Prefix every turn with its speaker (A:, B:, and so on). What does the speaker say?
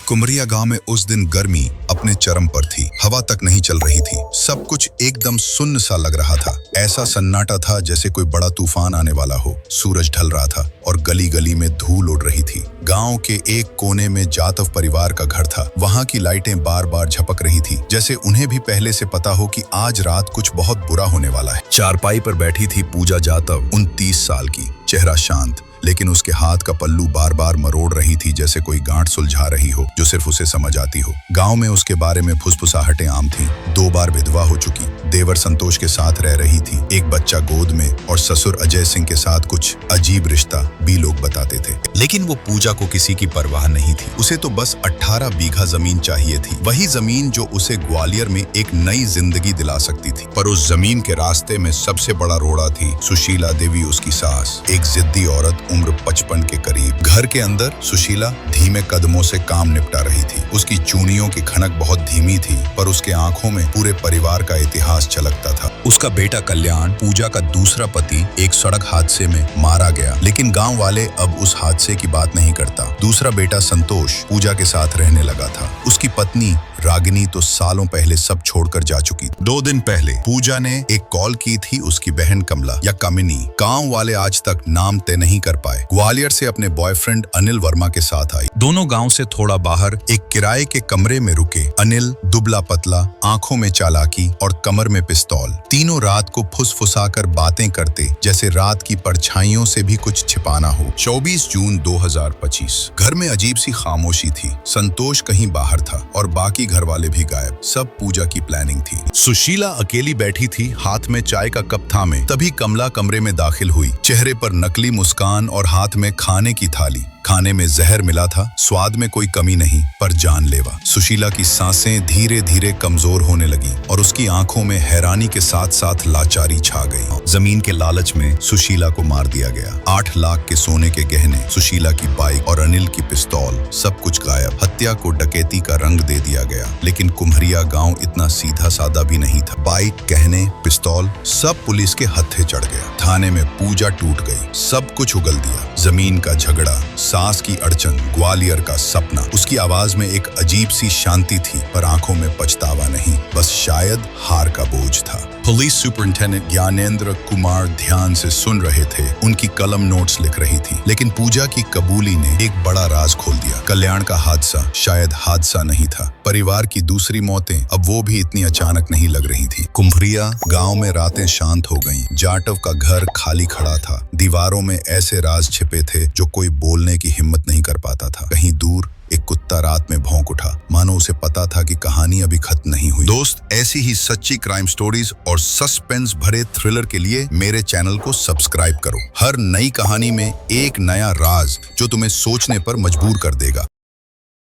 A: कुमरिया गांव में उस दिन गर्मी अपने चरम पर थी। हवा तक नहीं चल रही थी। सब कुछ एकदम सुन्न सा लग रहा था। ऐसा सन्नाटा था जैसे कोई बड़ा तूफान आने वाला हो। सूरज ढल रहा था और गली गली में धूल उड़ रही थी। गांव के एक कोने में जातव परिवार का घर था। वहां की लाइटें बार बार झपक रही थी, जैसे उन्हें भी पहले से पता हो कि आज रात कुछ बहुत बुरा होने वाला है। चारपाई पर बैठी थी पूजा जातव, 29 साल की, चेहरा शांत, लेकिन उसके हाथ का पल्लू बार बार मरोड़ रही थी, जैसे कोई गांठ सुलझा रही हो जो सिर्फ उसे समझ आती हो। गांव में उसके बारे में फुसफुसाहटें आम थीं। 2 बार विधवा हो चुकी, देवर संतोष के साथ रह रही थी, एक बच्चा गोद में, और ससुर अजय सिंह के साथ कुछ अजीब रिश्ता भी लोग बताते थे। लेकिन वो पूजा को किसी की परवाह नहीं थी। उसे तो बस 18 बीघा जमीन चाहिए थी, वही जमीन जो उसे ग्वालियर में एक नई जिंदगी दिला सकती थी। पर उस जमीन के रास्ते में सबसे बड़ा रोड़ा थी सुशीला देवी, उसकी सास, एक जिद्दी औरत, उम्र 55 के करीब। घर के अंदर सुशीला धीमे कदमों से काम निपटा रही थी। उसकी चूड़ियों की खनक बहुत धीमी थी, पर उसके आंखों में पूरे परिवार का इतिहास झलकता था। उसका बेटा कल्याण, पूजा का दूसरा पति, एक सड़क हादसे में मारा गया, लेकिन गांव वाले अब उस हादसे की बात नहीं करता। दूसरा बेटा संतोष पूजा के साथ रहने लगा था। उसकी पत्नी रागिनी तो सालों पहले सब छोड़कर जा चुकी। 2 दिन पहले पूजा ने एक कॉल की थी उसकी बहन कमला या कामिनी। गांव वाले आज तक नाम तय नहीं कर पाए। ग्वालियर से अपने बॉयफ्रेंड अनिल वर्मा के साथ आई। दोनों गांव से थोड़ा बाहर एक किराए के कमरे में रुके। अनिल दुबला पतला, आंखों में चालाकी और कमर में पिस्तौल। तीनों रात को फुसफुसाकर बातें करते, जैसे रात की परछाइयों से भी कुछ छिपाना हो। 24 जून 2025। घर में अजीब सी खामोशी थी। संतोष कहीं बाहर था और बाकी घर वाले भी गायब। सब पूजा की प्लानिंग थी। सुशीला अकेली बैठी थी, हाथ में चाय का कप थामे। तभी कमला कमरे में दाखिल हुई, चेहरे पर नकली मुस्कान और हाथ में खाने की थाली। खाने में जहर मिला था, स्वाद में कोई कमी नहीं, पर जानलेवा। सुशीला की सांसें धीरे धीरे कमजोर होने लगी और उसकी आंखों में हैरानी के साथ साथ लाचारी छा गई। जमीन के लालच में सुशीला को मार दिया गया। 8 लाख के सोने के गहने, सुशीला की बाइक और अनिल की पिस्तौल, सब कुछ गायब। हत्या को डकैती का रंग दे दिया गया। लेकिन कुम्हरिया गांव इतना सीधा साधा भी नहीं था। बाइक, गहने, पिस्तौल, सब पुलिस के हत्थे चढ़ गया। थाने में पूजा टूट गई, सब कुछ उगल दिया। जमीन का झगड़ा, सास की अड़चन, ग्वालियर का सपना। उसकी आवाज में एक अजीब सी शांति थी, पर आंखों में पछतावा नहीं, बस शायद हार का बोझ था। पुलिस सुपरिंटेंडेंट ज्ञानेंद्र कुमार ध्यान से सुन रहे थे। उनकी कलम नोट्स लिख रही थी। लेकिन पूजा की कबूली ने एक बड़ा राज खोल दिया। कल्याण का हादसा शायद हादसा नहीं था। परिवार की दूसरी मौतें अब वो भी इतनी अचानक नहीं लग रही थी। कुम्हरिया गांव में रातें शांत हो गईं। जाटव का घर खाली खड़ा था। दीवारों में ऐसे राज छिपे थे जो कोई बोलने की हिम्मत नहीं कर पाता था। कहीं दूर एक कुत्ता रात में भौंक उठा, मानो उसे पता था कि कहानी अभी खत्म नहीं हुई। दोस्त, ऐसी ही सच्ची क्राइम स्टोरीज और सस्पेंस भरे थ्रिलर के लिए मेरे चैनल को सब्सक्राइब करो। हर नई कहानी में एक नया राज जो तुम्हें सोचने पर मजबूर कर देगा।